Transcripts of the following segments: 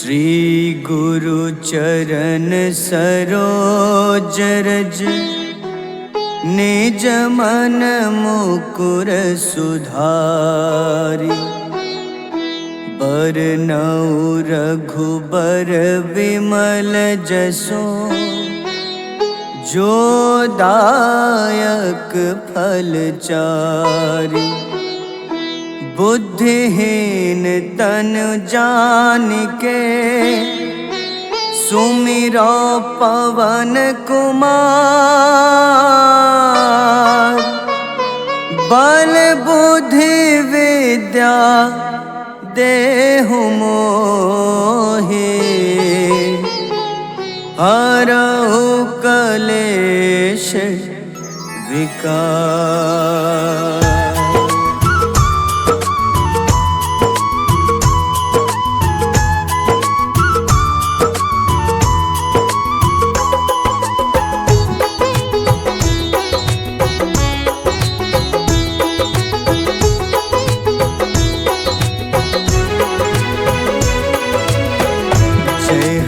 श्री गुरु चरण सरोज रज निज मन मुकुर सुधारि। बरनउँ रघुबर विमल जसो जो दायक फल चारि। बुद्धिहीन तनु जानिके सुमिरो पवन कुमार। बल बुद्धि विद्या देहु मोहि हरहु कलेश विकार।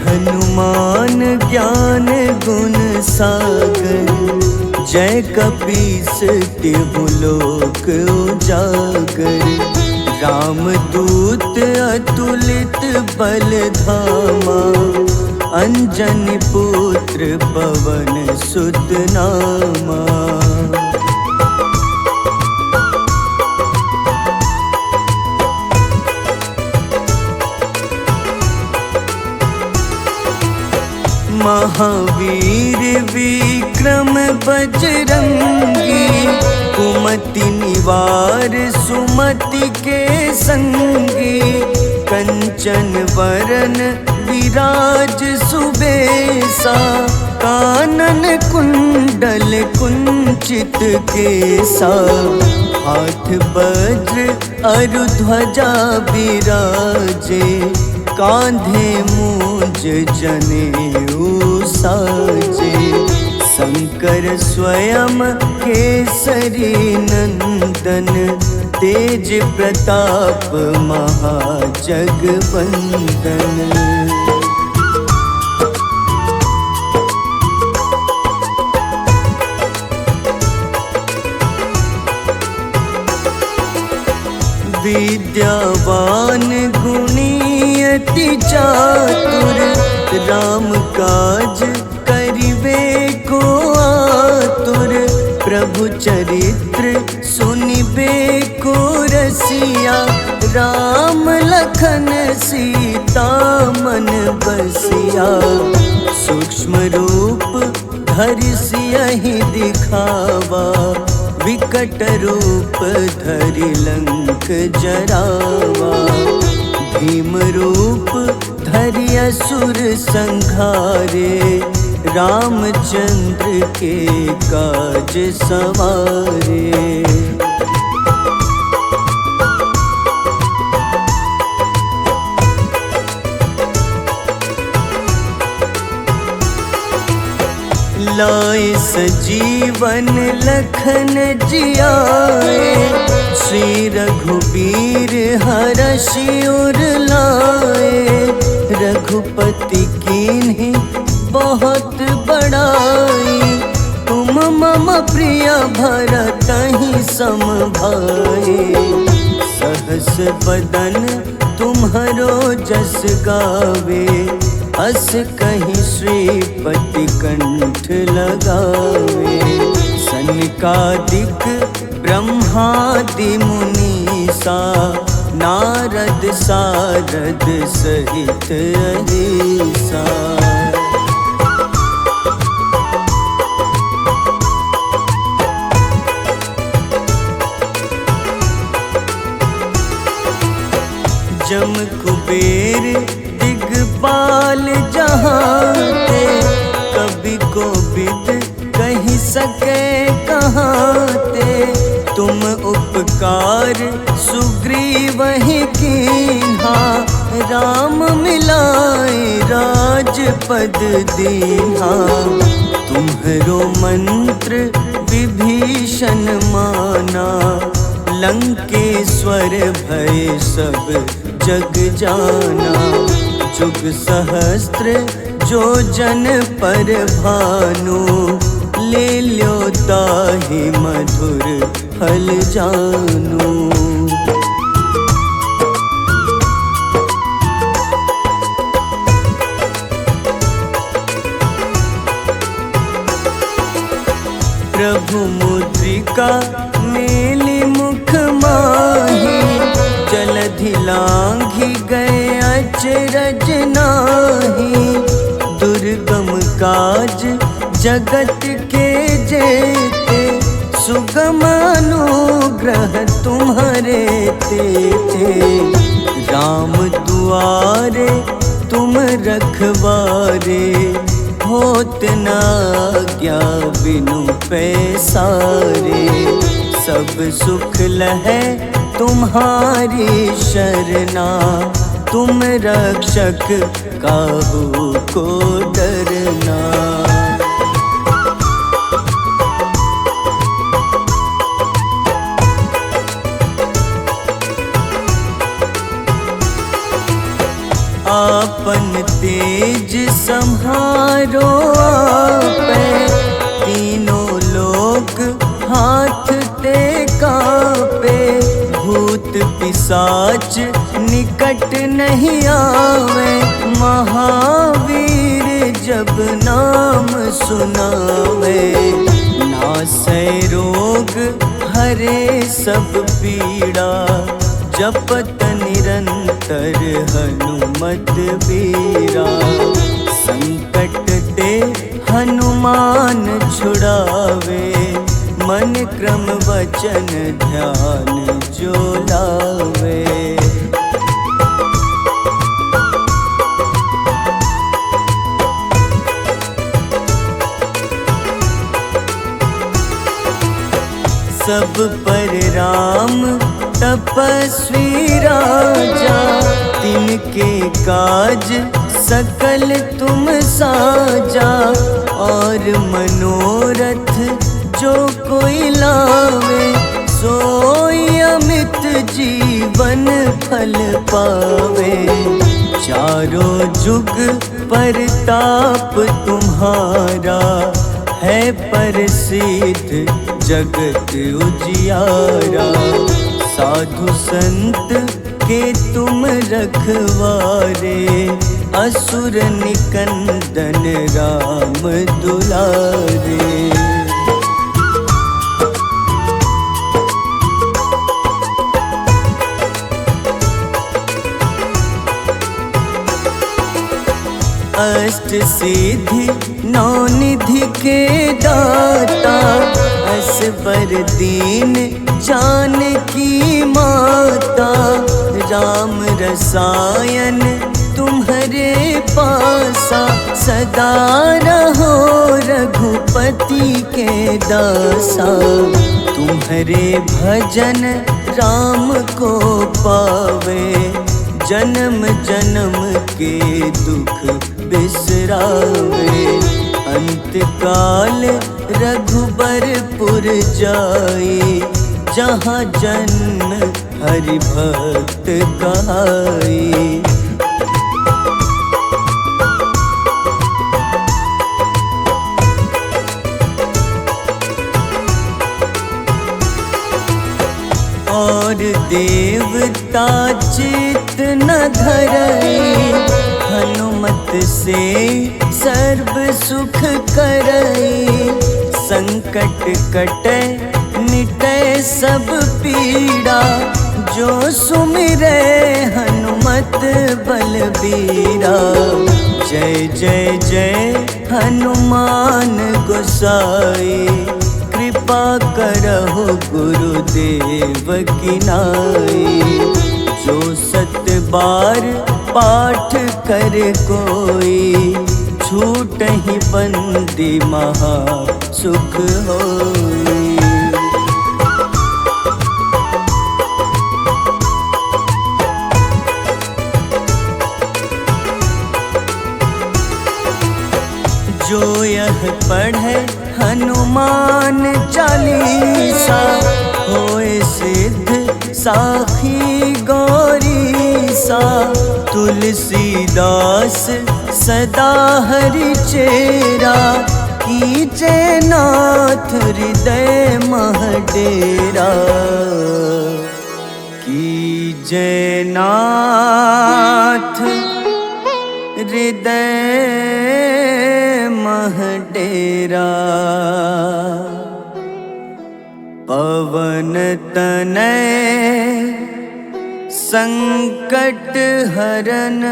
हनुमान ज्ञान गुण सागर जय कपीस तिहु लोक उजागर। रामदूत अतुलित बल धामा अंजनी पुत्र पवन सुत नामा। महावीर विक्रम बजरंगी कुमति निवार सुमति के संगी। कंचन वरन विराज सुबेसा कानन कुंडल कुंचित केसा। हाथ वज्र अरु ध्वजा बिराजे कांधे मूंज जनेऊ साजे। शंकर स्वयं केसरी नंदन तेज प्रताप महाजगवंदन। विद्यावान गुणी अति चातुर राम काज करिबे को आतुर। प्रभु चरित्र सुनिबे को रसिया राम लखन सीता मन बसिया। सूक्ष्म रूप धरि सियहि दिखावा विकट रूप धरि लंक जरावा। भीम रूप धरि असुर संहारे रामचंद्र के काज सवारे। लाए सजीवन लखन जियाए श्री रघुबीर हरषि उर लाए। रघुपति कीन्ही बहुत बड़ाई तुम मम प्रिय भरतहि सम भाई। सहस बदन तुम्हरो जस गावे अस कहीं श्रीपति कंठ लगावे। सनकादिक ब्रह्मादि मुनीसा नारद सारद सहित अहिसा। जम कुबेर दिगपाल जहाँते कभी कोविद कही सके कहाँते। तुम उपकार सुग्रीवहि कीन्हा राम मिलाए राजपद दीन्हा। तुम्हरो मंत्र विभीषण माना लंकेश्वर भय सब जग जाना। जुग सहस्त्र जो जन पर भानु, ले ल्यो ताहि मधुर फल जानू। प्रभु मुद्रिका मेली मुख माही, जलधि लांघि गए अचरज नाही। दुर्गम काज जगत के जेते, सुगम अनुग्रह तुम्हारे तेते। राम दुआरे तुम रखवारे, होत न आज्ञा बिनु पैसारे। सब सुख लहै तुम्हारी शरणा, तुम रक्षक काहू को डरना। आपन तेज सम्हारो आपै, तीनों लोक हाथ ते कापे। भूत पिशाच निकट नहीं आवे, महावीर जब नाम सुनावे। नासै रोग हरे सब पीड़ा, जपत निरंतर हनुमत बीरा। संकट ते हनुमान छुड़ावे, मन क्रम वचन ध्यान जो लावे। सब पर राम तपस्वी राजा, तिनके काज सकल तुम साजा। और मनोरथ जो कोई लावे, सोई अमित जीवन फल पावे। चारों जुग परताप तुम्हारा, है प्रसिद्ध जगत उजियारा। साधु संत के तुम रखवारे, असुर निकंदन राम दुलारे। अष्ट सिद्धि नौ निधि के दाता, असबर दीन जानकी माता। राम रसायन तुम्हारे पासा, सदा रहो रघुपति के दासा। तुम्हारे भजन राम को पावे, जन्म जन्म के दुख बिसरावे। अंत काल रघुबरपुर जाई, जहाँ जन्म हरि भक्त कहाई। और देवता चित न धरई, हनुमत से सर्व सुख करई। संकट कटै मिटै सब पीड़ा, जो सुमिरै हनुमत बलबीरा। जय जय जय हनुमान गोसाई, कृपा करहु गुरुदेव की नाई। जो 7 बार पाठ कर कोई, छूटहि बंदी महा सुख होई। जो यह पढ़े हनुमान चालीसा, होए सिद्ध साखी गौरीसा। तुलसीदास सदा हरि चेरा, कीजे नाथ हृदय मह डेरा। कीजे नाथ हृदय मह डेरा। पवन तनय संकट हरन,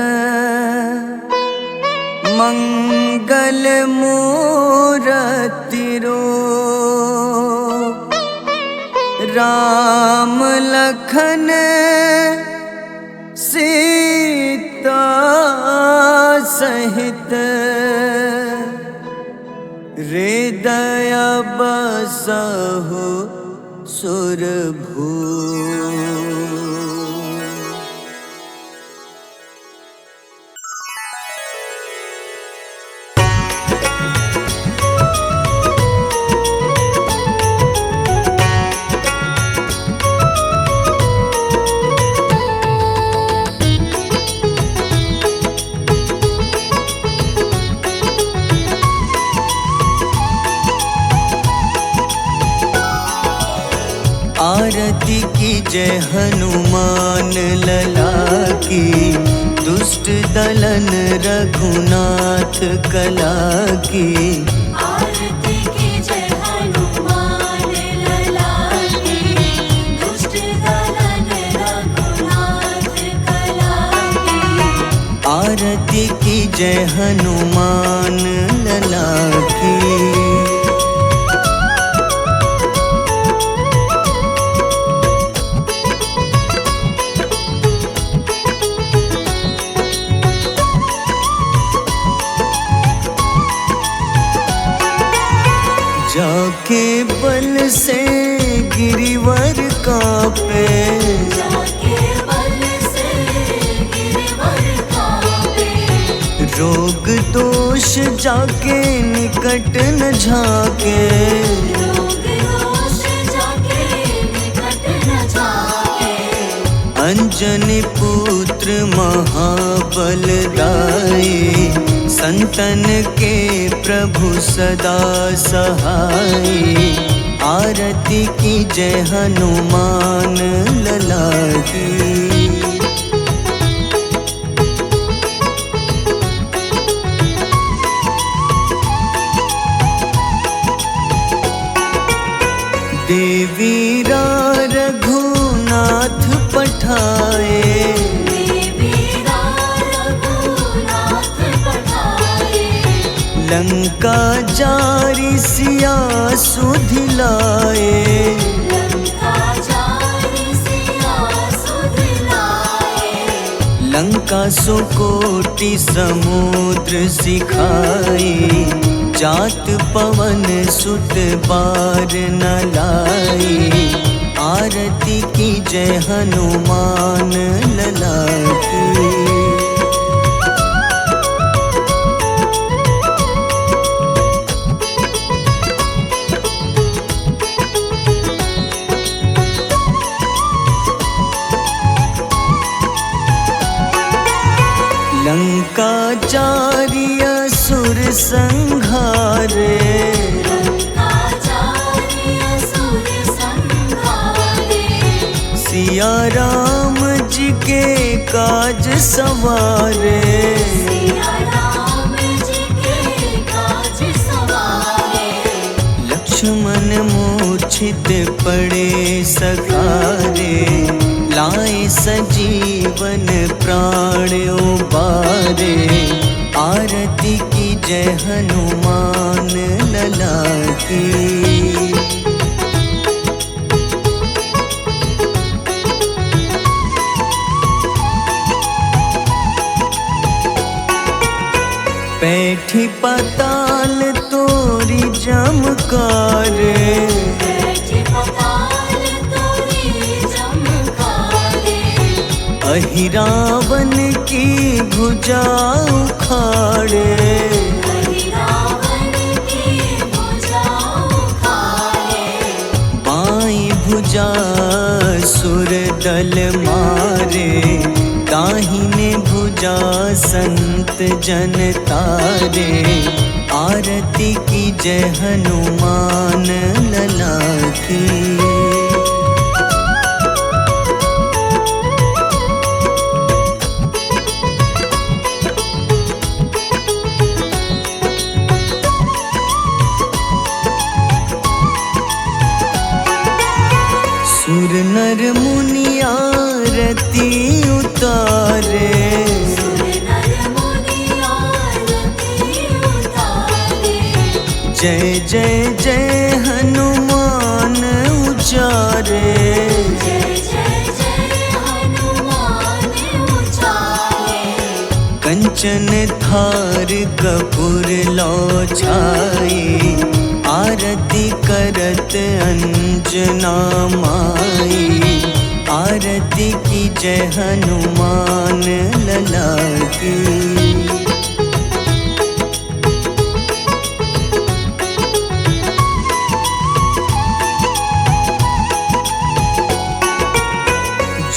मंगल मूरति रूप। राम लखन सीता सहित, हृदय बसहु सुरभूप। आरती की जय हनुमान लला की, दुष्ट दलन रघुनाथ कला की। आरती की जय हनुमान लला की, दुष्ट दलन रघुनाथ कला की। आरती की जय हनुमान लला की। जाके बल से गिरिवर कांपे, जाके बल से गिरिवर कांपे। रोग दोष जाके निकट न झाके। रोग दोष जाके निकट न झाके। अंजनी पुत्र महाबलदाई, संतन के प्रभु सदा सहाय। आरती की जय हनुमान लला की। देवीरा रघुनाथ पठाए, लंका जारी सिया सुधिलाए। लंका सुकोटि समुद्र सिखाए, जात पवन सुत बार न लाए। आरती की जय हनुमान लला की। लंका जारी असुर संहारे, सिया राम जी के काज सवारे। लक्ष्मण मूर्छित पड़े सखारे, लाए सजीवन प्राण उबारे। आरती की जय हनुमान लला की। बैठी पाताल तोरी जमकारे, अहि रावण की भुजा उखाड़े। बाईं भुजा सुर दल मारे, दाहिने भुजा संत जन तारे, आरती की जय हनुमान लला की। सुर नर मुनि आरती उतारे, सुर नर मुनि आरती उतारे। जय जय जय हनुमान उचारे, जय जय जय हनुमान उचारे। कंचन थार कपूर लो छाई, आरती करत अंजना माई। आरती की जय हनुमान लला की।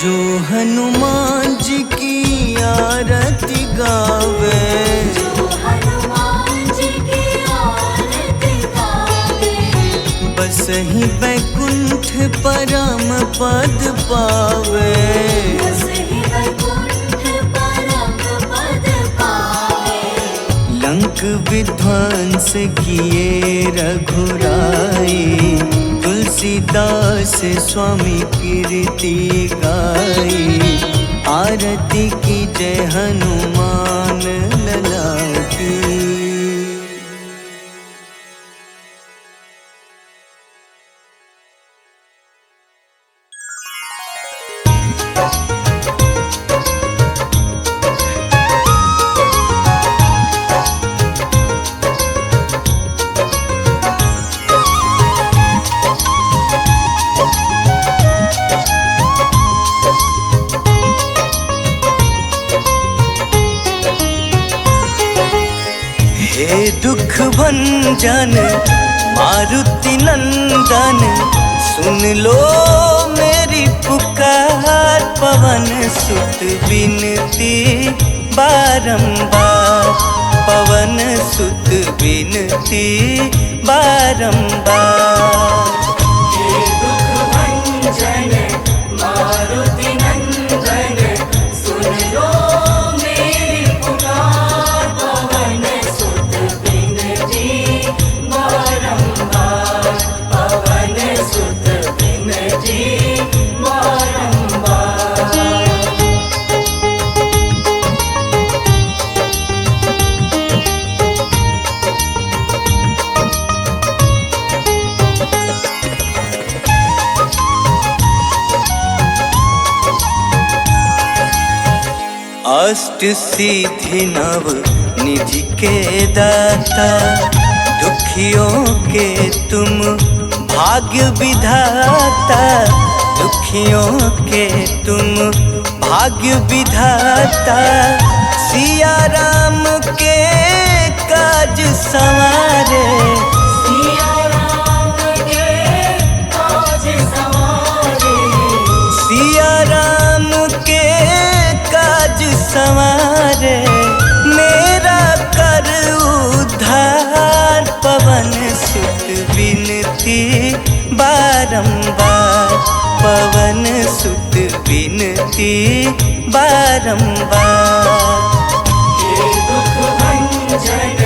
जो हनुमान जी की आरती गावे, जो हनुमान जी की आरती गावे। बस ही बैकुंठ परम पद पावे, बस ही वैकुंठ परम पद पावे। लंक विध्वंस किए रघुराई, तुलसीदास स्वामी कीर्ति गाई। आरती की जय हनुमान लला की। हे दुख भंजन मारुति नंदन, सुन लो मेरी पुकार। पवन सुत बिनती बारंबार, पवन सुत बिनती बारंबार। हे दुख भंजन मारुति नंदन, सुन लो मेरी पुकार। पवन सुत बिनती बारंबार, पवन सुत बिनती बारंबार। अष्ट सिद्धि नव निधि के दाता, दुखियों के तुम भाग्य विधाता। दुखियों के तुम भाग्य विधाता, सिया राम के काज संवारे। सिया राम के काज संवारे, सिया राम के काज संवारे। मेरा कर उद्धार, पवन सुत बिनती बारंबार, पवन सुत बिनती बारंबार। हे दुख भंजन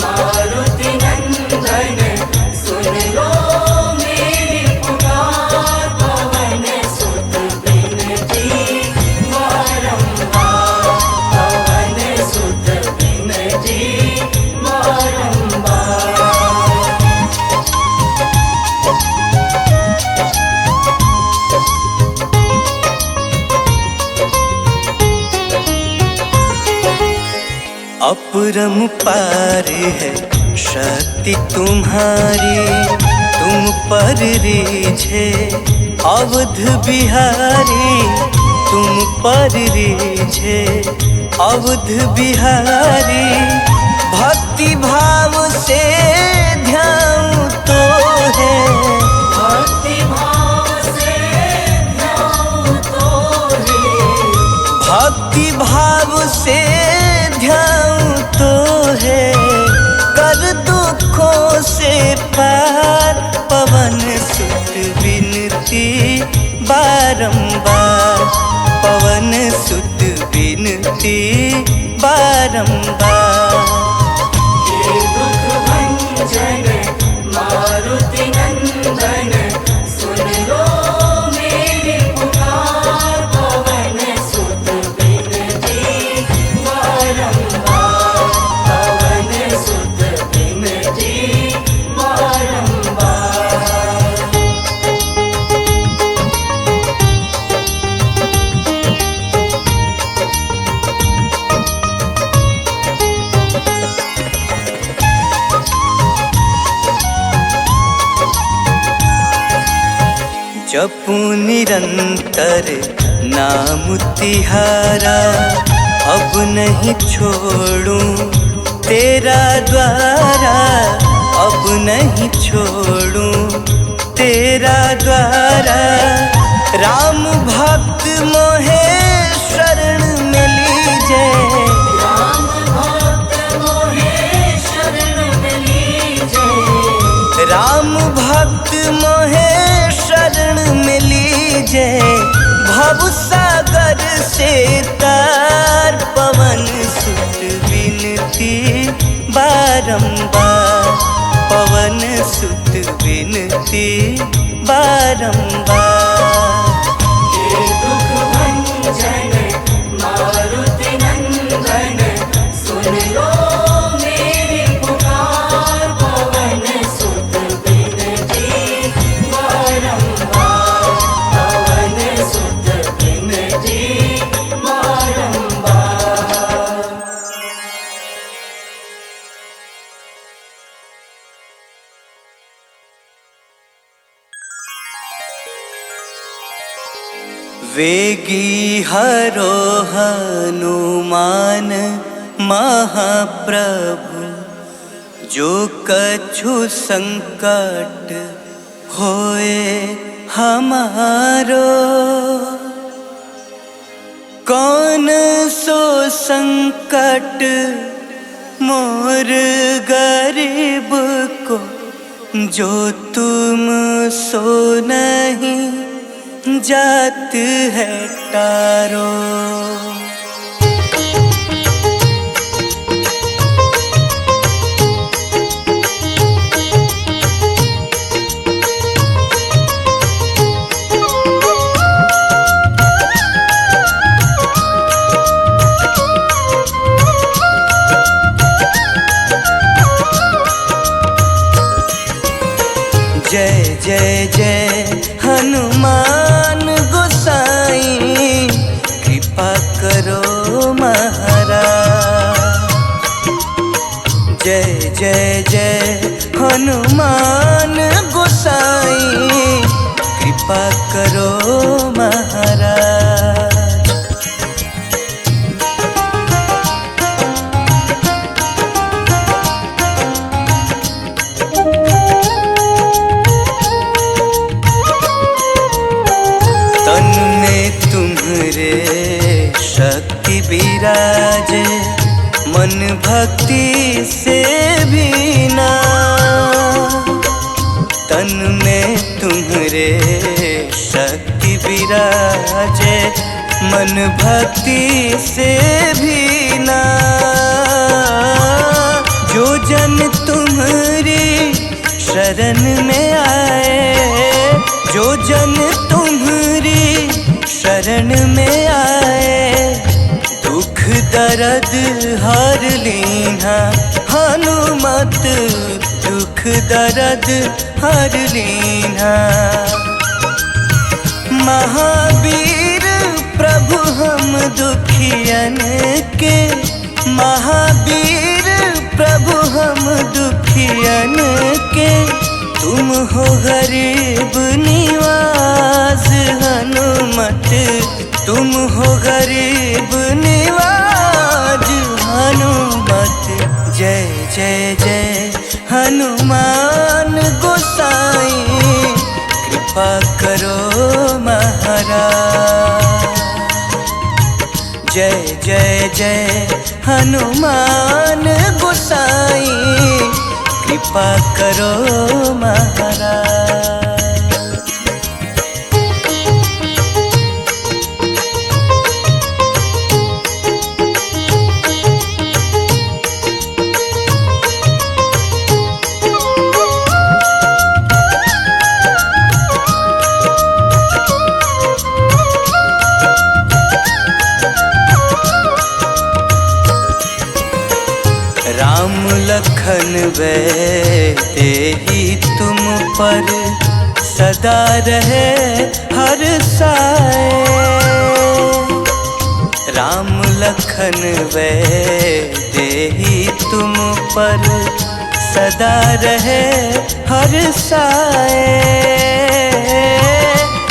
मारुति नंदन, सुन लो मेरी पुकार। पवन सुत बिनती बारंबार, पवन सुत बिनती बारंबार। अपरंपार है शक्ति तुम्हारी, तुम पर रीझे अवध बिहारी। तुम पर रीझे अवध बिहारी। भक्ति भाव से ध्यान तो है, भक्ति भाव से ध्यान तो है। भक्त भक्ति भाव से ध्यान तो है, कर दुखों से पार। पवन सुत विनती बारंबार, पवन सुत विनती बारंबार। हे दुख भंजन मारुति नंदन, सुन लो मेरी पुकार। पवन सुत विनती बारंबार, पवन सुत विनती बारंबार। जपू निरंतर नाम तिहारा, अब नहीं छोड़ूं तेरा द्वारा, अब नहीं छोड़ूं तेरा द्वारा। राम भक्त मोहे शरण में लीजे, राम भक्त मोहे शरण में लीजे, राम भक्त मोहे शरण में लीजे। भव सागर से तार, पवन सुत विनती बारंबार, पवन सुत विनती बारंबार। हे दुख भंजन मारुति नंदन, सुन लो मेरी पुकार। पवन सुत विनती बारंबार, पवन सुत विनती बारंबार। वेगी हरो हनुमान महाप्रभु, जो कछु संकट होए हमारो। कौन सो संकट मोर गरीब को, जो तुम सो नहीं जात है टारो। जय जय जय हनुमान गोसाई, कृपा करो महाराज। जय जय जय हनुमान गोसाई, कृपा करो महाराज। तन में तुम्हारे शक्ति विराजे, मन भक्ति से भी ना। तन में तुम्हारे शक्ति विराजे, मन भक्ति से भी ना। जो जन तुम्हारी शरण में आए, जो जन तुम्हारी शरण में आए, दुख दर्द हर लीना। हनुमत दुख दर्द हर लीना। महावीर प्रभु हम दुखियन के, महावीर प्रभु हम दुखियन के। तुम हो गरीब निवास हनुमत, तुम हो गरीब निवाज हनुमत। जय जय जय हनुमान गोसाई, कृपा करो महाराज। जय जय जय हनुमान गोसाई, कृपा करो महाराज। राम लखन वे तेहि तुम पर सदा रहे हर साए। राम लखन वे तेहि तुम पर सदा रहे हर साए।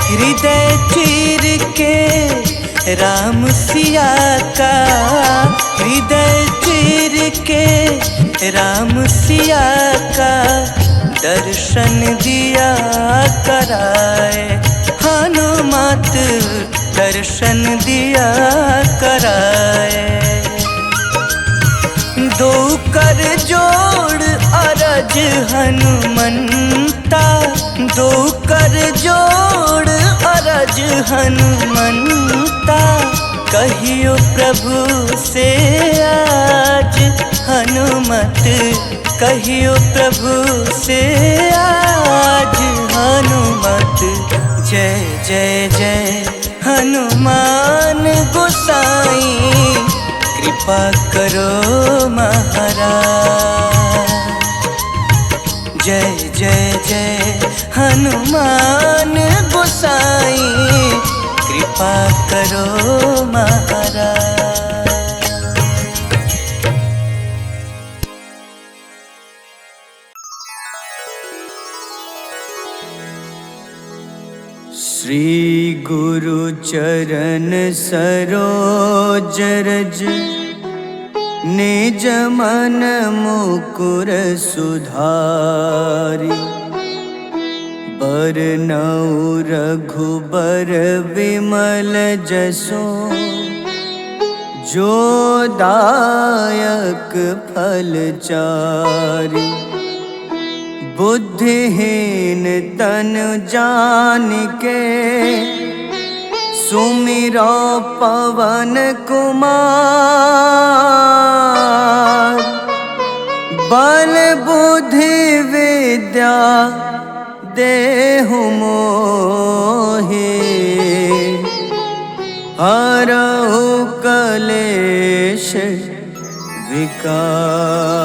हृदय चीर के राम सिया का, हृदय चीर के राम सिया का दर्शन दिया कराए। हनुमत दर्शन दिया कराए। दो कर जोड़ अरज हनुमंता, दो कर जोड़ अरज हनुमंता। कहियो प्रभु से आज हनुमत, कहियो प्रभु से आज हनुमत। जय जय जय हनुमान गोसाई, कृपा करो महाराज। जय जय जय हनुमान गोसाई, कृपा करो महाराज। श्री गुरु चरण सरोज रज, निज मन मुकुर सुधारि। बरनउँ रघुबर विमल जसो, जो दायक फल चारि। बुद्धिहीन तनु जानिके, सुमिरो पवन कुमार। बल बुद्धि विद्या देहु मोहि, हरहु कलेश विकार।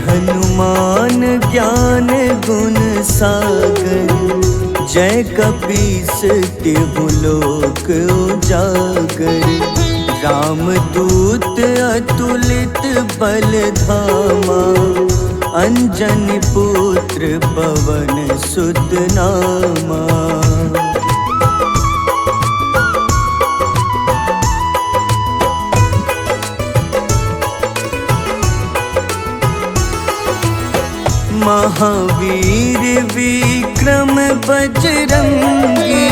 हनुमान ज्ञान गुण सागर, जय कपीस तिहु लोक उजागर। रामदूत अतुलित बल धामा, अंजनी पुत्र पवन सुत नामा। महावीर विक्रम बजरंगी,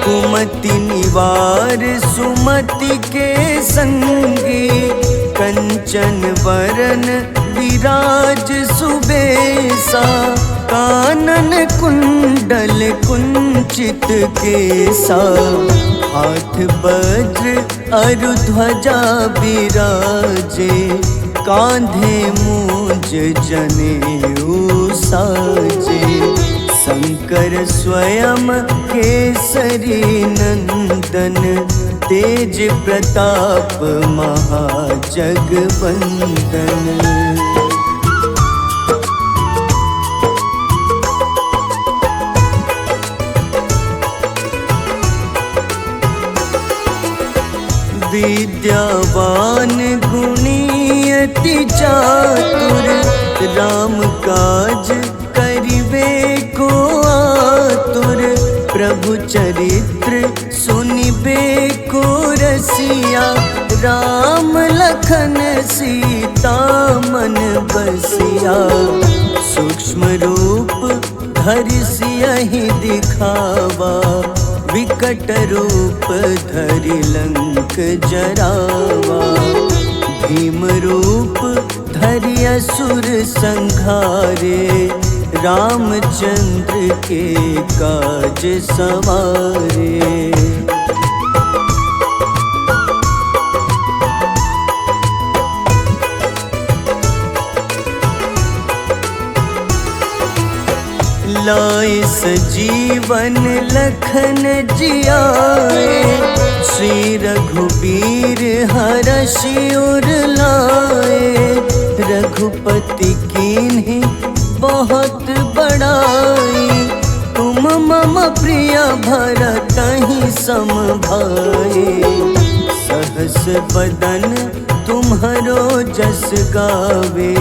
कुमति निवार सुमति के संगी। कंचन वरन विराज सुबेसा, कानन कुंडल कुंचित केसा। हाथ वज्र अरु ध्वजा बिराजे, कांधे मूंज जनेऊ साजे। शंकर स्वयं केसरी नंदन, तेज प्रताप महाजगवंदन। विद्यावान गुणी अति चातुर, राम काज करिबे चरित्र सुनिबे को रसिया, राम लखन सीता मन बसिया। सूक्ष्म रूप धरि सियहि दिखावा, विकट रूप धरि लंक जरावा। भीम रूप धरि असुर संहारे, रामचंद्र के काज सवारे। लाए सजीवन लखन जियाए, श्री रघुबीर हरषि उर लाए। रघुपति कीन्ही बहुत बड़ाई, तुम मम प्रिय भरतहि सम भाई। सहस बदन तुम्हरो जस गावे,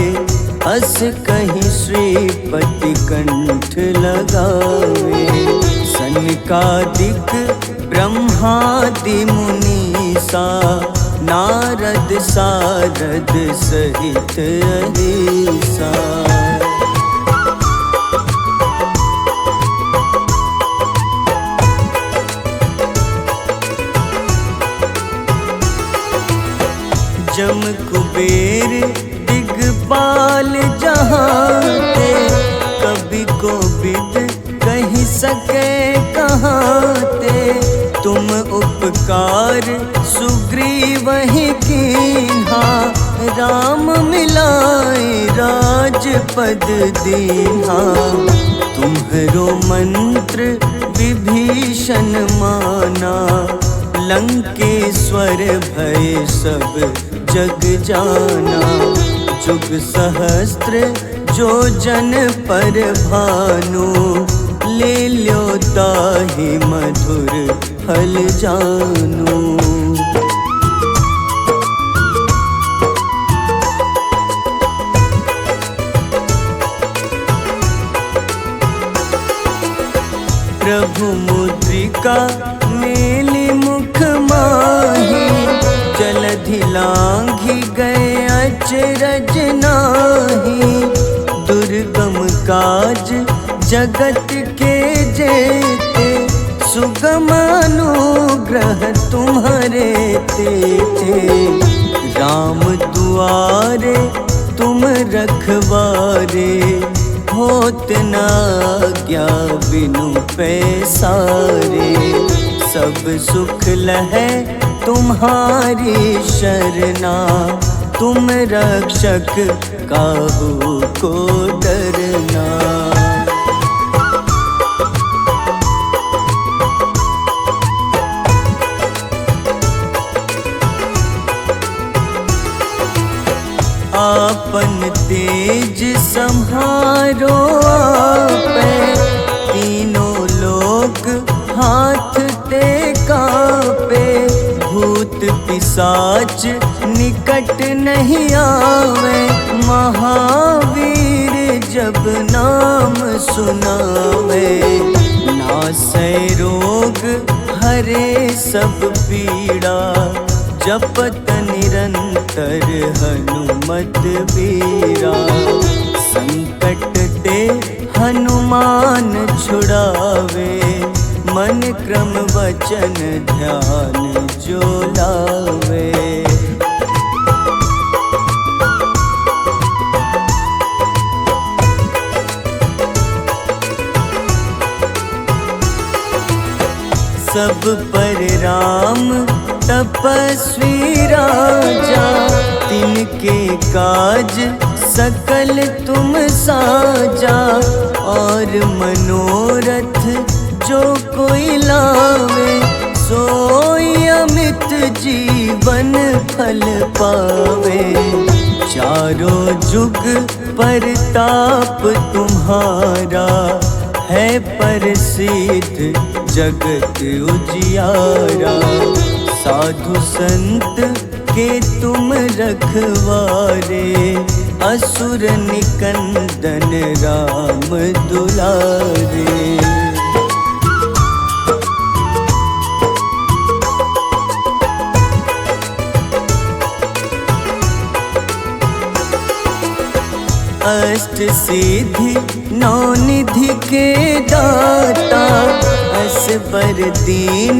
अस कहीं श्रीपति कंठ लगावे। सनकादिक ब्रह्मादि मुनीसा, नारद सारद सहित अहिसा। जम कुबेर दिगपाल जहाते, कवि कोविद कहि सके कहाते। तुम उपकार सुग्रीवहि कीन्हा, राम मिलाए राजपद दीन्हा। तुम्हरो मंत्र विभीषण माना, लंकेश्वर भय सब जग जाना। जुग सहस्त्र जो जन पर भानु, ले ल्यो ताहि मधुर फल जानू। प्रभु मुद्रिका मेली मुख माही, जलधि लांघि गए अचरज नाही। दुर्गम काज जगत के जेते, सुगम अनुग्रह तुम्हारे तेते। राम दुआरे तुम रखवारे, होत न आज्ञा बिनु पैसारे। सब सुख लहै तुम्हारी शरणा, तुम रक्षक काहू को डरना। आपन तेज सम्हारो आपै, तीनों लोक हाथ ते कापे। भूत पिशाच निकट नहीं आवे, महावीर जब नाम सुनावे। नासै रोग हरे सब पीड़ा, जपत निरंतर हनुमत बीरा। संकट ते हनुमान छुड़ावे, मन क्रम वचन ध्यान जो लावे। सब पर राम तपस्वी राजा, तिनके काज सकल तुम साजा। और मनोरथ जो कोई लावे, सोई अमित जीवन फल पावे। चारों जुग परताप तुम्हारा, है प्रसिद्ध जगत उजियारा। साधु संत के तुम रखवारे, असुर निकंदन राम दुलारे। अष्ट सिद्धि नौ निधि के दाता, असबर दीन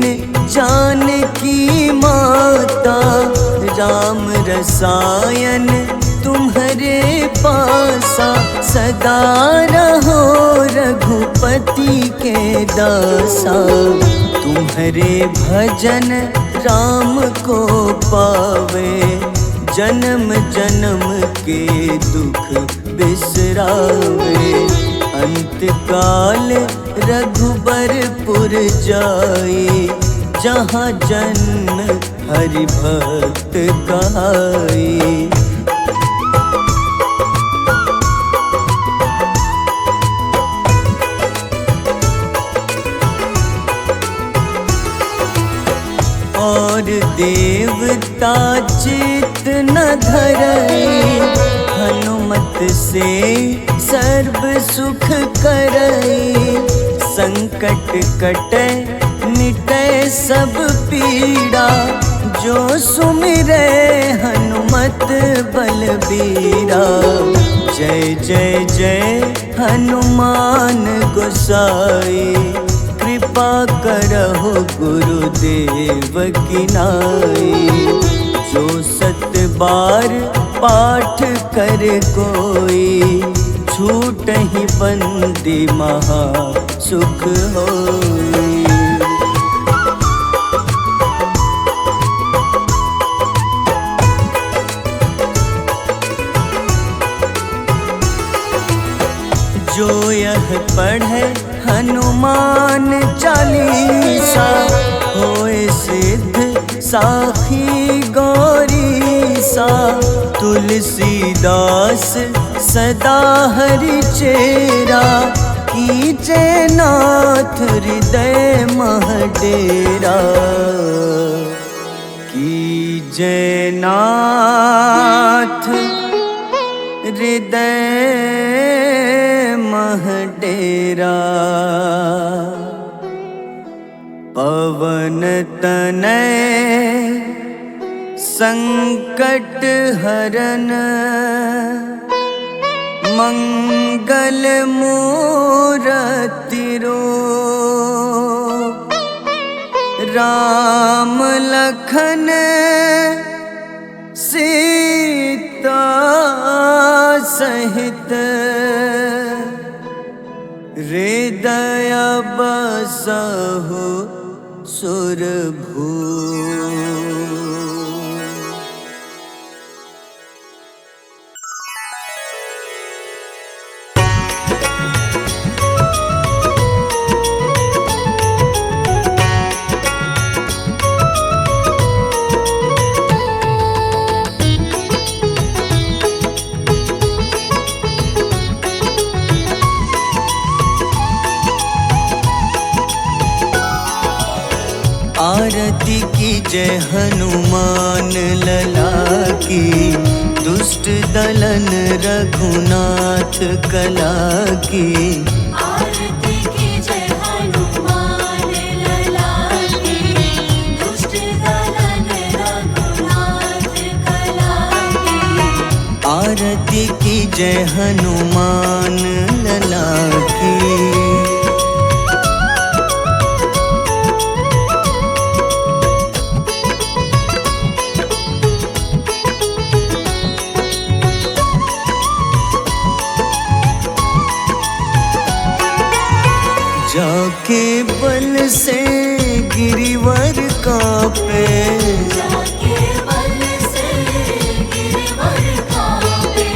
जानकी माता। राम रसायन तुम्हारे पासा, सदा रहो रघुपति के दासा। तुम्हारे भजन राम को पावे, जन्म जन्म के दुख बिसरावे। अंत काल रघुबरपुर जाई, जहाँ जन्म हरि भक्त कहाई। और देवता चित न धरई, हनुमत से सर्व सुख करई। संकट कटे मिटे सब पीड़ा, जो सुमिरे हनुमत बलबीरा। जय जय जय हनुमान गोसाई, कृपा करहु गुरुदेव की नाई। जो सत बार पाठ कर कोई, छूटहि बंदी महा सुख होई। जो यह पढ़े हनुमान चालीसा, होए सिद्ध साखी गौरीसा। तुलसीदास सदा हरि चेरा, कीजे नाथ हृदय मह डेरा। कीजे नाथ हृदय मह डेरा। पवन तनय संकट हरन, मंगल मूरति रूप। राम लखन सीता सहित, हृदय बसहु सुरभूप। आरती की जय हनुमान लला की, दुष्ट दलन रघुनाथ कला की। आरती की जय हनुमान लला की, दुष्ट दलन रघुनाथ कला की। आरती की जय हनुमान लला की। जाके बल से गिरिवर कांपे, जाके बल से गिरिवर कांपे।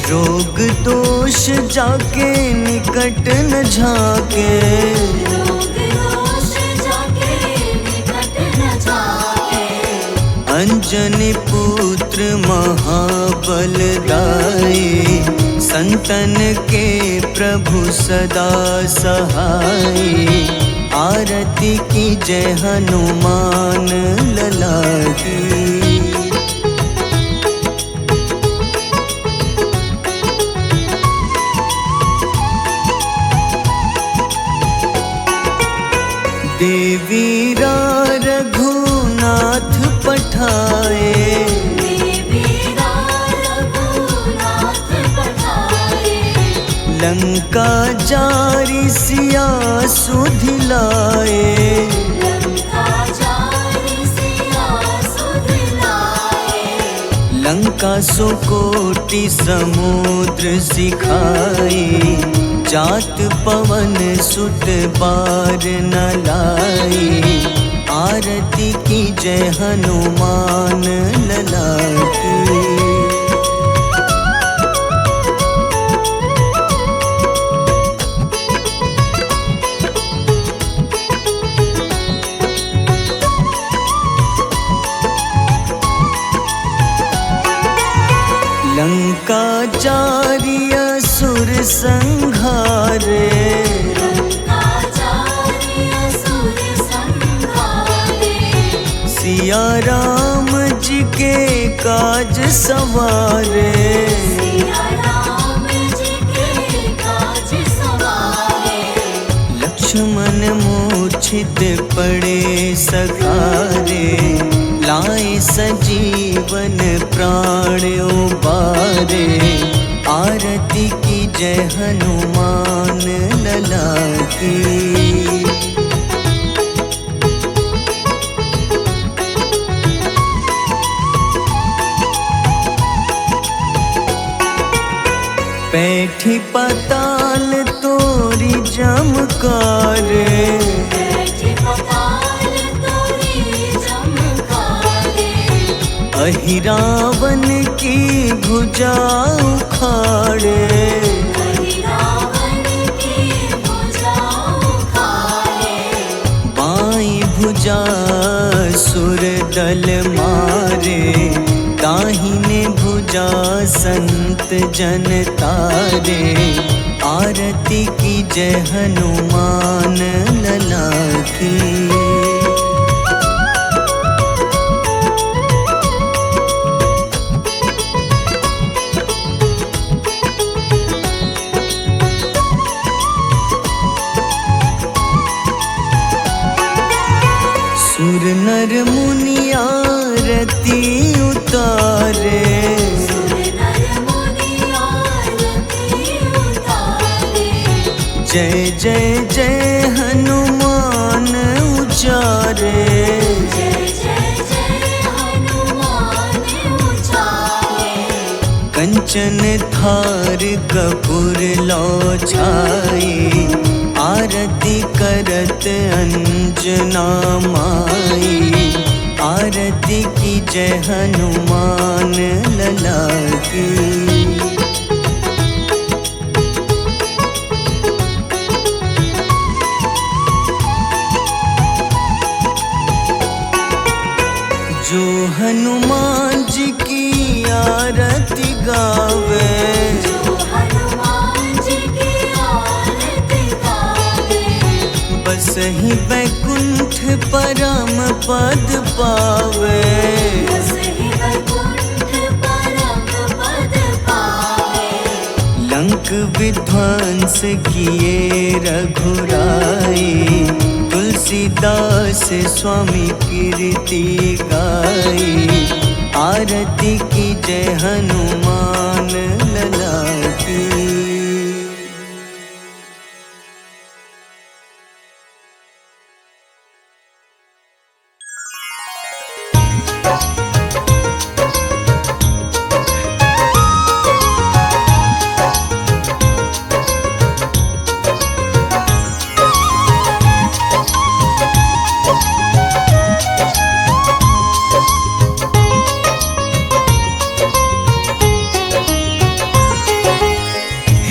रोग दोष जाके निकट न झाके, रोग दोष जाके निकट न झाके। अंजनी पुत्र महाबलदाई, संतन के प्रभु सदा सहाय। आरती की जय हनुमान लला की। देवीरा रघुनाथ पठाए, देवीरा रघुनाथ पठाए। लंका जारी सिया सुधिलाए, लंका जारी सिया सुधिलाए। लंका सो कोटि समुद्र सिखाए, जात पवन सुत बार न लाए। आरती की जय हनुमान लला की। लंका जारी असुर संहारे, लंका जारी असुर संहारे। सिया राम जी के काज सवारे, सिया राम जी के काज सवारे। लक्ष्मण मूर्छित पड़े सखारे, लाए सजीवन प्राण उबारे। आरती की जय हनुमान लला की। बैठी पाताल तोरी जमकारे, बैठी पाताल तोरी जमकारे। अहि रावण की भुजा उखाड़े, अहि रावण की भुजा उखाड़े। बाईं भुजा सुर दल मारे, दाहिने भुजा संत जन तारे। आरती की जय हनुमान लला की। सुर नर मुनि आरती उतारे, सुर नर मुनि आरती उतारे। जय जय जय हनुमान उचारे। जय जय जय हनुमान उचारे। कंचन थार कपूर लो छाए, आरती करत अंजना माई। आरती की जय हनुमान लला की। जो हनुमान जी की आरती गावे, जो हनुमान जी की आरती गावे। बस ही वैकुंठ परम पद पावे। बस ही वैकुंठ परम पद पावे। लंक विध्वंस किए रघुराई, तुलसीदास स्वामी कीर्ति गाई। आरती की जय हनुमान लला की।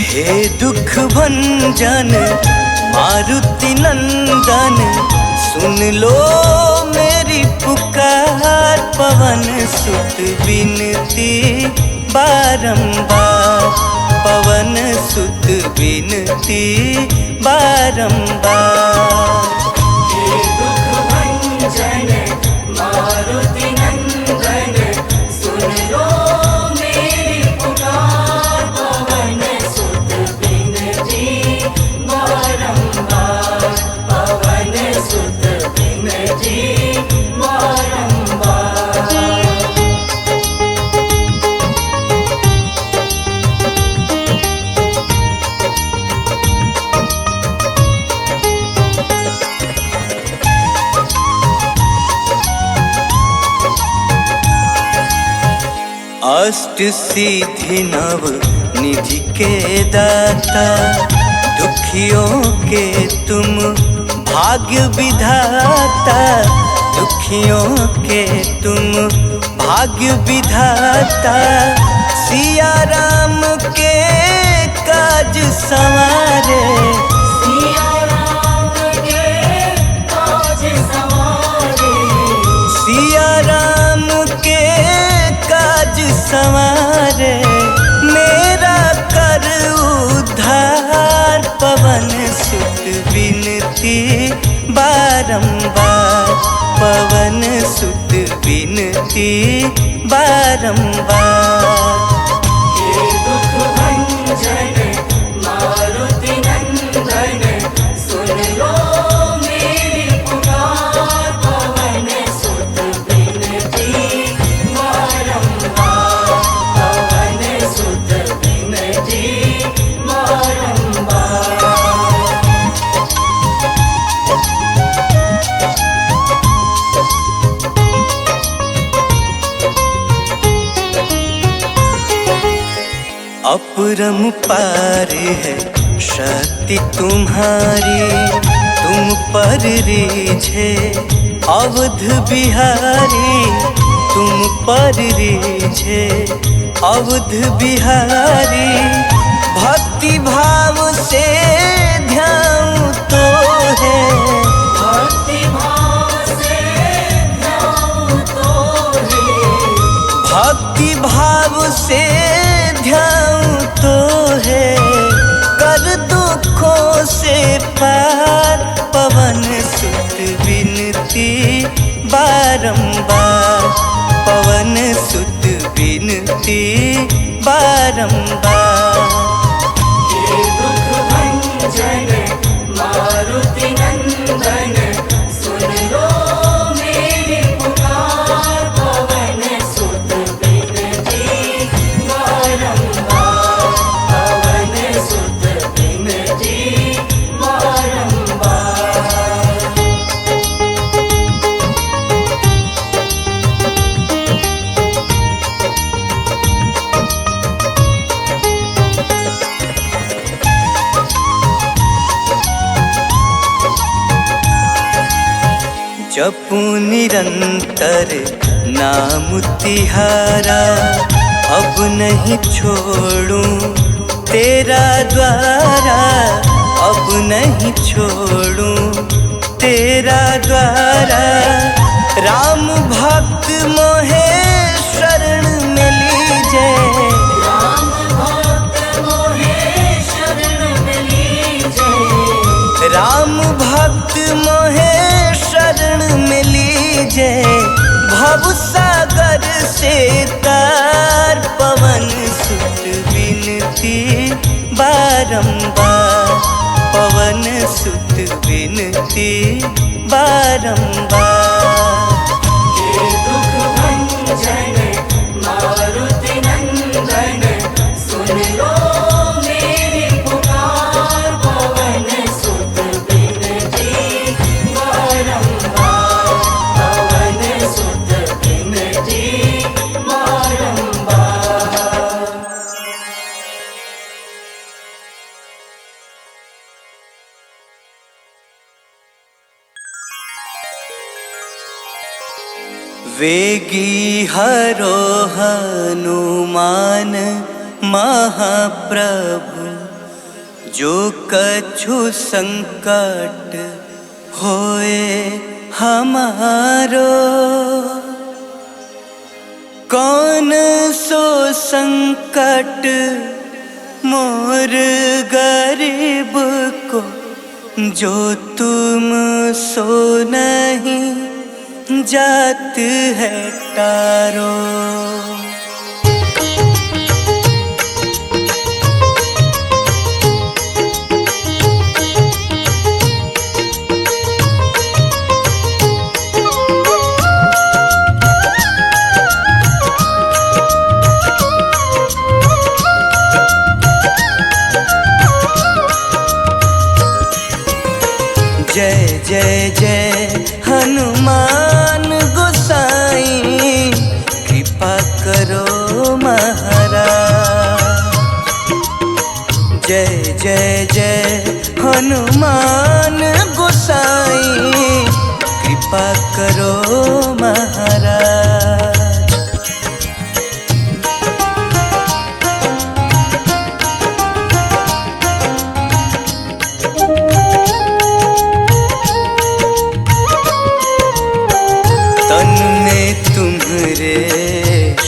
हे दुख भंजन मारुति नंदन, सुन लो मेरी पुकार। पवन सुत विनती बारंबार, पवन सुत विनती बारंबार। हे दुख भंजन मारुति नंदन, सुन लो मेरी पुकार। पवन सुत विनती बारंबार, पवन सुत विनती बारंबार। अष्ट सिद्धि नव निधि के दाता, दुखियों के तुम भाग्य विधाता, दुखियों के तुम भाग्य विधाता। सिया राम के काज संवारे, सिया राम के काज संवारे, सिया राम के काज संवारे। मेरा कर उद्धार, पवन सुत विनती बारंबार, पवन सुत विनती बारंबार। हे दुख भंजन मारुति नंदन, सुन लो मेरी पुकार, पवन सुत विनती बारंबार, पवन सुत विनती बारंबार। अपरंपार है शक्ति तुम्हारी, तुम पर रीझे अवध बिहारी, तुम पर रीझे अवध बिहारी। भक्ति भाव से ध्यान तो है, भक्ति भाव से ध्यान तो है, भक्ति भाव से ध्यान तो है। कर दुखों से पार, पवन सुत विनती बारंबार, पवन सुत विनती बारंबार। हे दुख भंजन मारुति नंदन, सुन लो मेरी पुकार, पवन सुत विनती बारंबार, पवन सुत विनती बारंबार। जपू निरंतर नाम तिहारा, अब नहीं छोड़ूं तेरा द्वारा, अब नहीं छोड़ूं तेरा द्वारा। राम भक्त मोहे शरण में लीजे, राम भक्त मोहे शरण में लीजे, राम भक्त मोहे शरण में लीजे। भव सागर से तार, पवन सुत विनती बारंबार, पवन सुत विनती बारंबार। हे दुख भंजन मारुति नंदन, सुन लो मेरी पुकार, पवन सुत विनती बारंबार, पवन सुत विनती बारंबार। वेगी हरो हनुमान महाप्रभु, जो कछु संकट होए हमारो। कौन सो संकट मोर गरीब को, जो तुम सो नहीं जात है तारो। जय जय जय हनुमान गोसाई, कृपा करो जय हनुमान गोसाई, कृपा करो महाराज। तन में तुम्हारे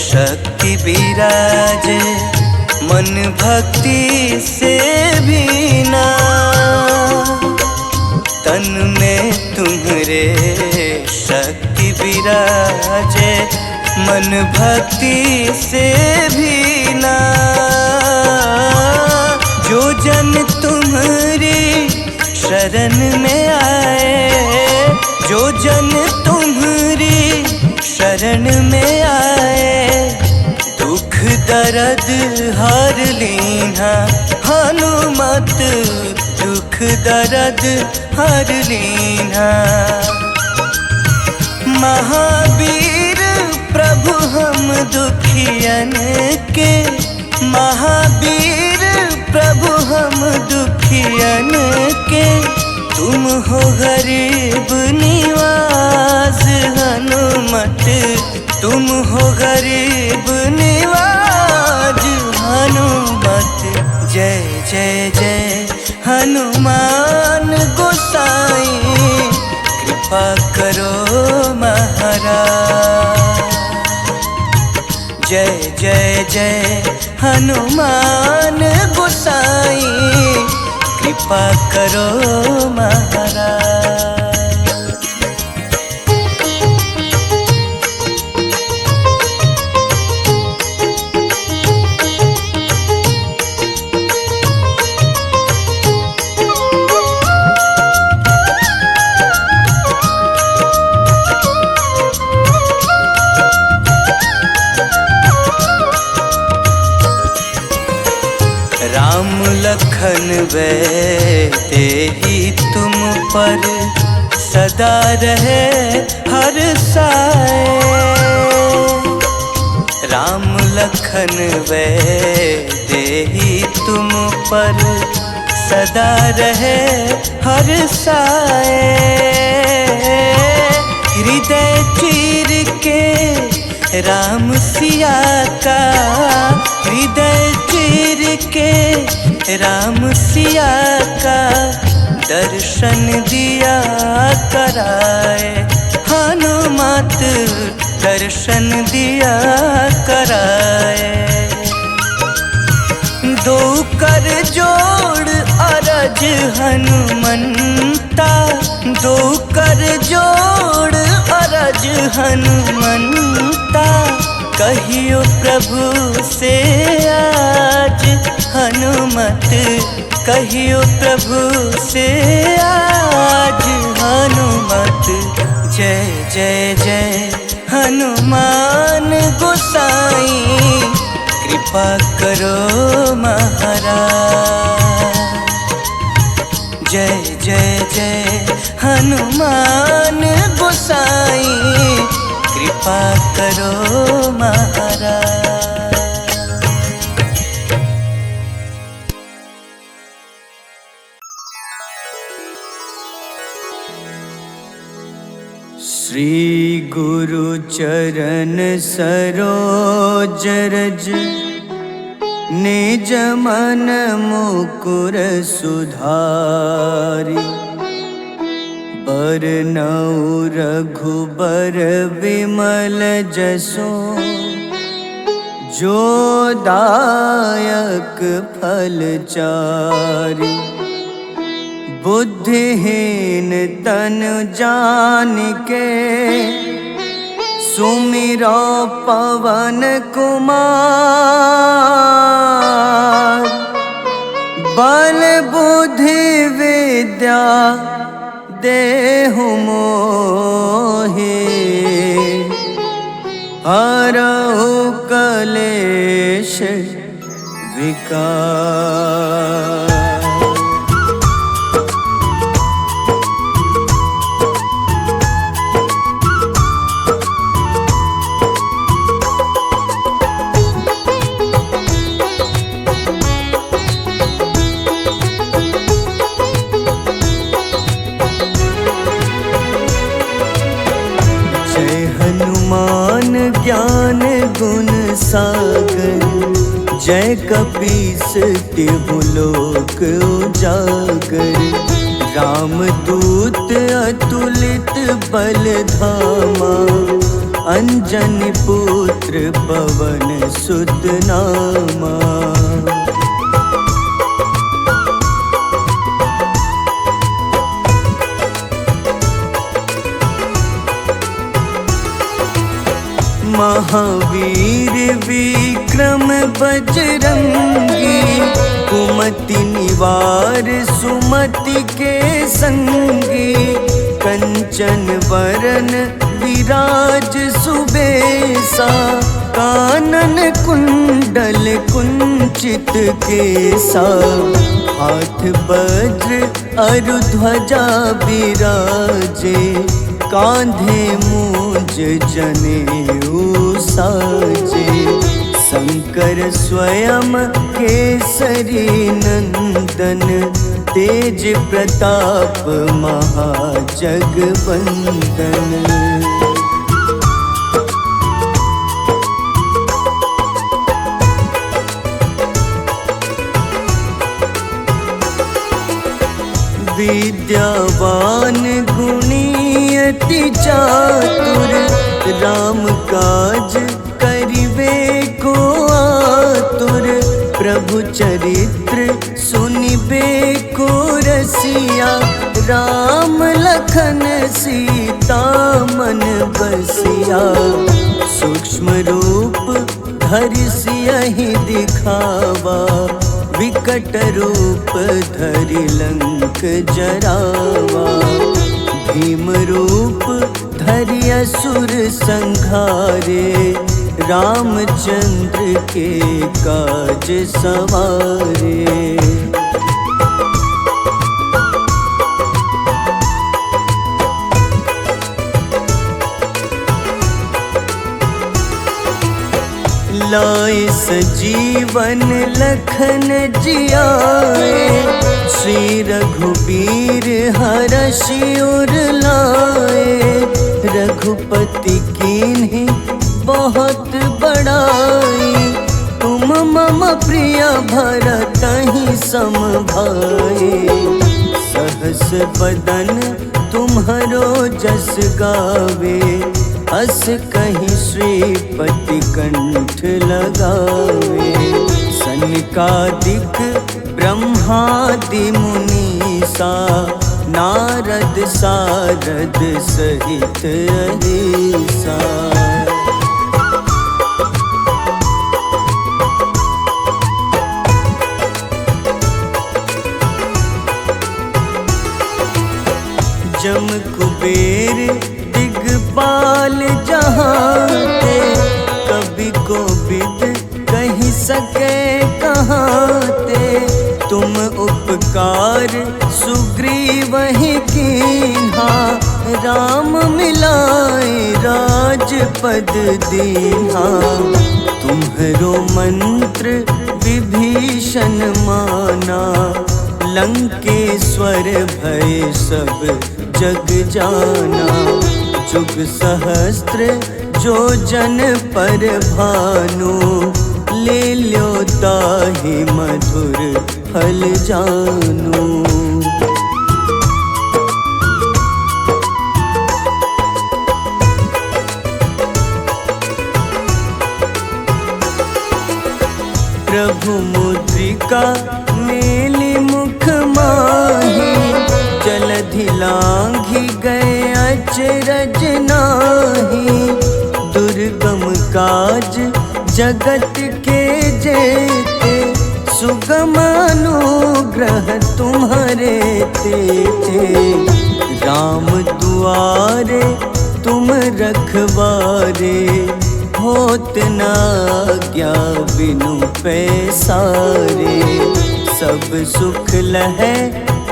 शक्ति विराजे, मन भक्ति से भी ना। तन में तुम्हारे शक्ति विराजे, मन भक्ति से भी ना। जो जन तुम्हारी शरण में आए, जो जन तुम्हारी शरण में आए, दुख दर्द हर लीना। हनुमत दुख दर्द हर लीना। महावीर प्रभु हम दुखियन के, महावीर प्रभु हम दुखियन के, तुम हो गरीब निवास। हनुमत तुम हो गरीब निवाज। हनुमत जय जय जय हनुमान गोसाई, कृपा करो महाराज। जय जय जय हनुमान गोसाई, कृपा करो महाराज। राम लखन वे तेहि तुम पर, सदा रहे हर साए। राम लखन वे तेहि तुम पर, सदा रहे हर साए। हृदय चीर के राम सिया का, हृदय चीर के राम सिया का, दर्शन दिया कराए। हनुमत दर्शन दिया कराए। दो कर जोड़ अरज हनुमंता, दो कर जोड़ अरज हनुमंता, कहियो प्रभु से आज। हनुमत कहियो प्रभु से आज। हनुमत जय जय जय हनुमान गोसाई, कृपा करो महाराज। जय जय जय हनुमान गोसाई, कृपा करो महाराज। श्री गुरु चरण सरोज रज, निज मन मुकुर सुधारी। बरनउँ रघुबर विमल जसो, जो दायक फल चारि। बुद्धिहीन तनु जानिके, सुमिरो पवन कुमार। बल बुद्धि विद्या देहु मोहि, हरहु कलेश विकार। ज्ञान गुण सागर, जय कपीस तिहु लोक उजागर। रामदूत अतुलित बल धामा, अंजनी पुत्र पवन सुत नामा। महावीर विक्रम बजरंगी, कुमति निवार सुमति के संगी। कंचन वरन विराज सुबेसा, कानन कुंडल कुंचित केसा। हाथ वज्र अरु ध्वजा बिराजे, कांधे मूंज जनेऊ साजे। शंकर स्वयं केसरी नंदन, तेज प्रताप महाजगवंदन। विद्यावान गुणी अति चातुर, राम काज करिबे को आतुर। प्रभु चरित्र सुनिबे को रसिया, राम लखन सीता मन बसिया। सूक्ष्म रूप धरि सियहि दिखावा, विकट रूप धरि लंक जरावा। भीम रूप धरि असुर संहारे, रामचंद्र के काज सवारे। लाए सजीवन लखन जियाए, श्री रघुबीर हरषि उर लाए। रघुपति कीन्ही बहुत बड़ाई, तुम मम प्रिय भरतहि सम भाई। सहस बदन तुम्हरो जस गावे, अस कहीं श्रीपति कंठ लगावे। सनकादिक ब्रह्मादि मुनीसा, नारद सारद सहित अहिसा। जम कुबेर दिगपाल जहाँते, कवि कोविद कहि सके कहाँते। तुम उपकार सुग्रीवहि कीन्हा, राम मिलाए राजपद दीन्हा। तुम्हरो मंत्र विभीषण माना, लंकेश्वर भय सब जग जाना। जुग सहस्त्र जो जन पर भानु, ले ल्यो ताहि मधुर फल जानू। प्रभु मुद्रिका मेली मुख माही, जलधि लांघि गए अचरज नाही। दुर्गम काज जगत के जेते, सुगम अनुग्रह तुम्हारे तेते। राम दुआरे तुम रखवारे, होत न आज्ञा बिनु पैसारे। सब सुख लहै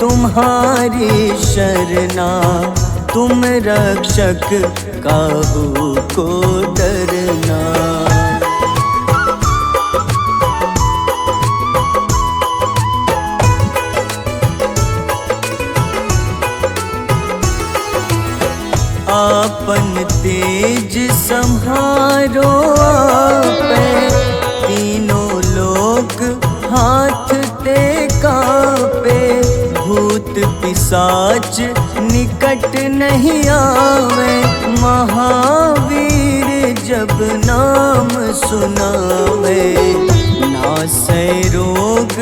तुम्हारी शरणा, तुम रक्षक काहू को डरना। आपन तेज संहारो आपे, तीनों लोग हाथ टेका पे। भूत पिशाच निकट नहीं आवे, महावीर जब नाम सुनावे। नासै रोग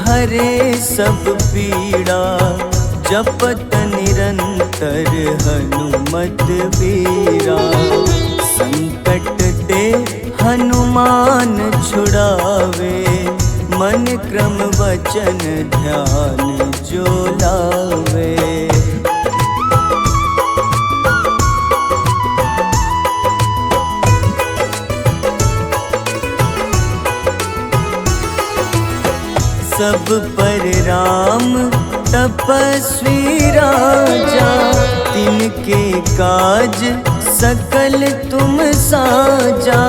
हरे सब पीड़ा, जपत निरंतर हनुमत बीरा। संकट ते हनुमान छुड़ावे, मन क्रम वचन ध्यान जो लावे। सब पर राम तपस्वी राजा, तिनके काज सकल तुम साजा।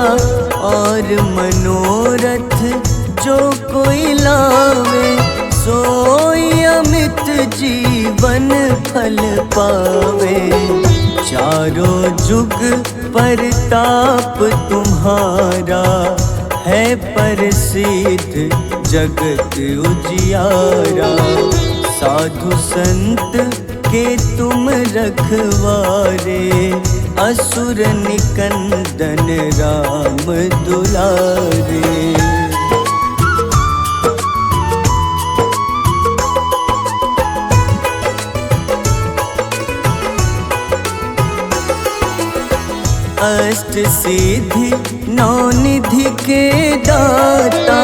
और मनोरथ जो कोई लावे, सोई अमित जीवन फल पावे। चारों जुग परताप तुम्हारा, है प्रसिद्ध जगत उजियारा। साधु संत के तुम रखवारे, असुर निकंदन राम दुलारे। अष्ट सिद्धि नौ निधि के दाता,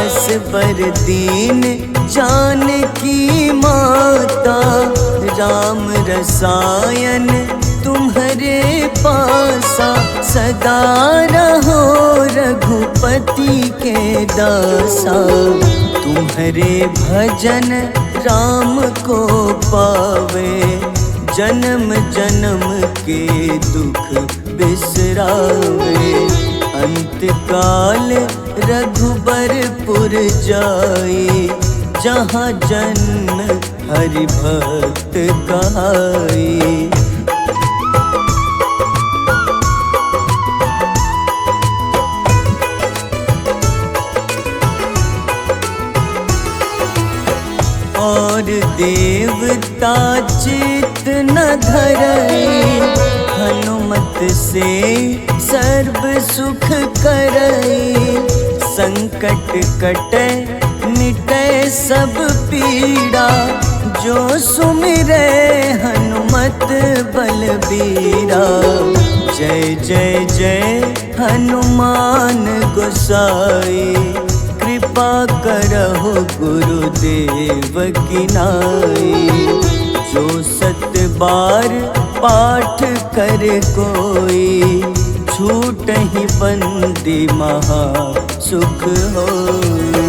असबर दीन जानकी माता। राम रसायन तुम्हारे पासा, सदा रहो रघुपति के दासा। तुम्हारे भजन राम को पावे, जन्म जन्म के दुख बिसरावे। अंत काल रघुबरपुर जाई, जहाँ जन्म हरि भक्त कहाई। और देवता चित न धरई, हनुमत से सर्व सुख करई। संकट कटे मिटे सब पीड़ा, जो सुमिरे हनुमत बलबीरा। जय जय जय हनुमान गोसाई, कृपा करहु गुरुदेव की नाई। जो सत बार पाठ कर कोई, छूटहि बंदी महा सुख होई।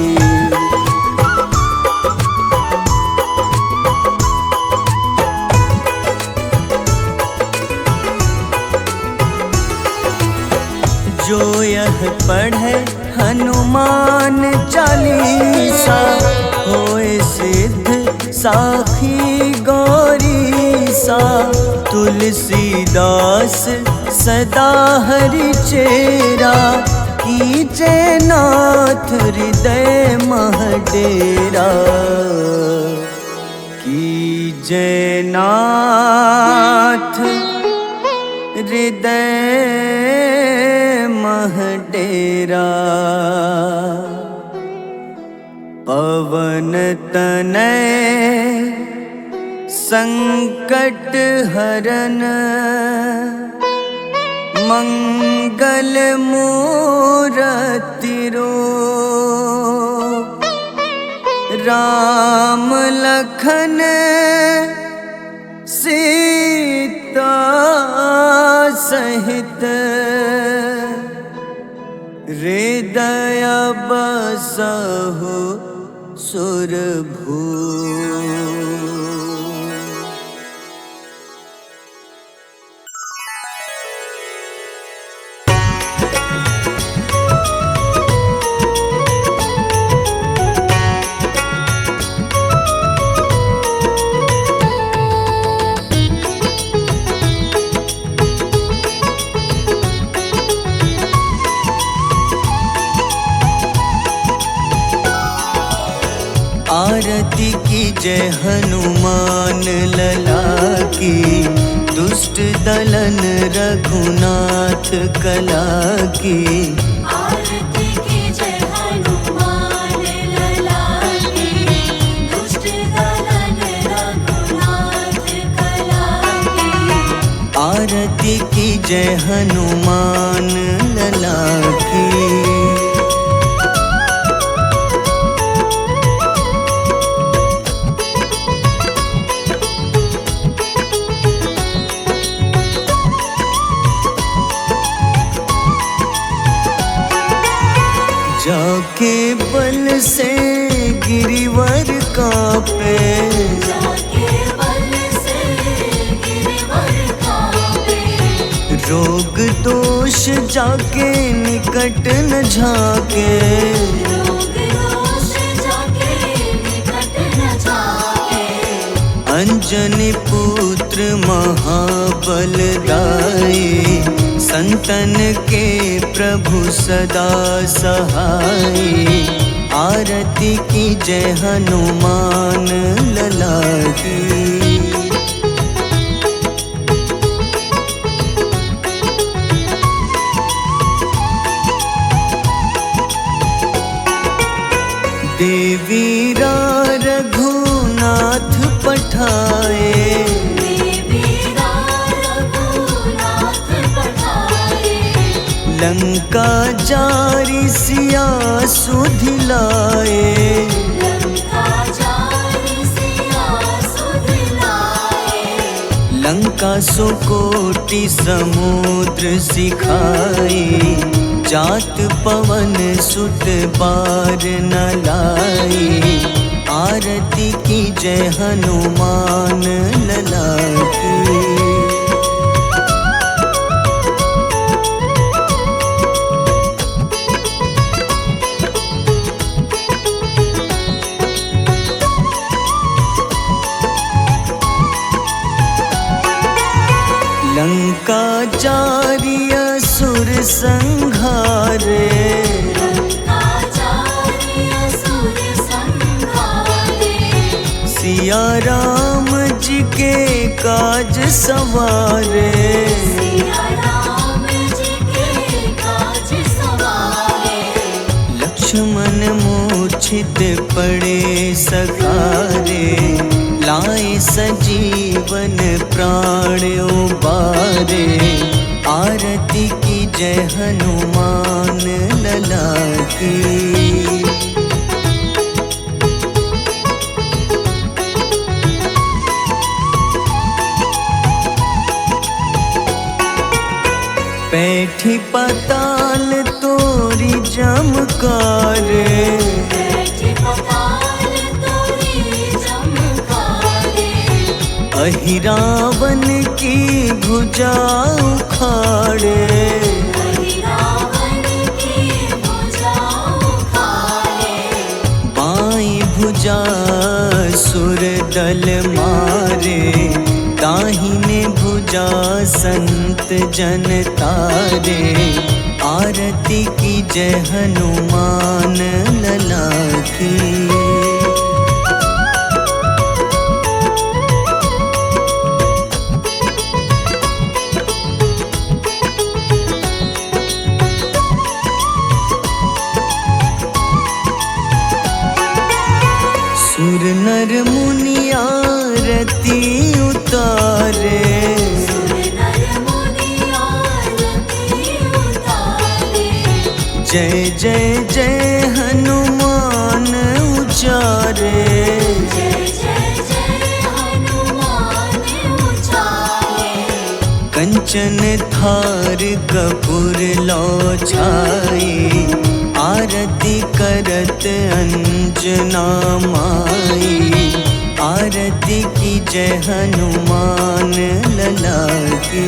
जो यह पढ़े हनुमान चालीसा, होए सिद्ध साखी गौरीसा। तुलसीदास सदा हरि चेरा, कीजे नाथ हृदय मह डेरा। कीजे नाथ हृदय मह डेरा। पवन तनय संकट हरन, मंगल मूरति रूप। राम लखन सीता सहित, हृदय बसहु सुरभूप। जय हनुमान लला की, दुष्ट दलन रघुनाथ कला की। आरती कीजय हनुमान लला की, दुष्ट दलन रघुनाथ कला की। आरती की जय हनुमान लला की। जाके बल से गिरिवर कांपे, जाके बल से गिरिवर कांपे। रोग दोष जाके निकट न झाके, रोग दोष जाके निकट न जाके। अंजनी पुत्र महाबलदाई, संतन के प्रभु सदा सहाय। आरती की जय हनुमान लला की। देवीरा रघुनाथ पठाए, देवीरा रघुनाथ पठाए। लंका जारी सिया सुधिलाए, लंका जारी सिया सुधिलाए। लंका सुकोटि समुद्र सिखाए। जात पवन सुत बार न लाए। आरती की जय हनुमान लला की। लंका जारी असुर संघारे, लंका जारी असुर संघारे। सिया राम जी के काज सवारे, सिया राम जी के काज सवारे। लक्ष्मण मूर्छित पड़े सकारे। लाए सजीवन प्राण उबारे। आरती की जय हनुमान लला की। बैठी पाताल तोरी जमकारे, बैठी पाताल तोरी जमकारे। अहिरावन की भुजा उखाड़े, अहिरावन की भुजा उखाड़े। बाईं भुजा सुर दल मारे। दाहिने भुजा संत जन तारे। आरती की जय हनुमान लला की। सुर नर मुनि आरती उतारे। सुर नर मुनि आरती उतारे। जय जय जय हनुमान उचारे। जय जय जय हनुमान उचारे। कंचन थार कपूर लो छाए। आरती करत अंजना माई। आरती की जय हनुमान लला की।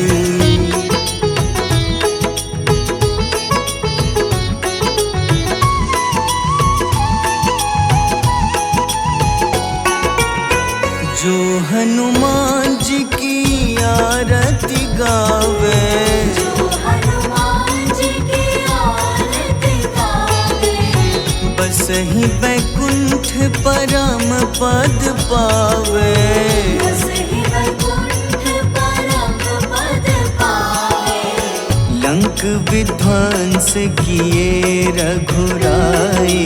जो हनुमान जी की आरती गावे। जो हनुमान जी की आरती गावे। बस ही बैकुंठ परम पद पावे। बसहि वैकुंठ परम पद पावे। लंक विध्वंस किए रघुराई,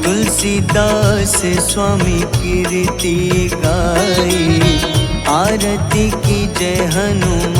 तुलसीदास स्वामी कीर्ति गाई। आरती की जय हनुमान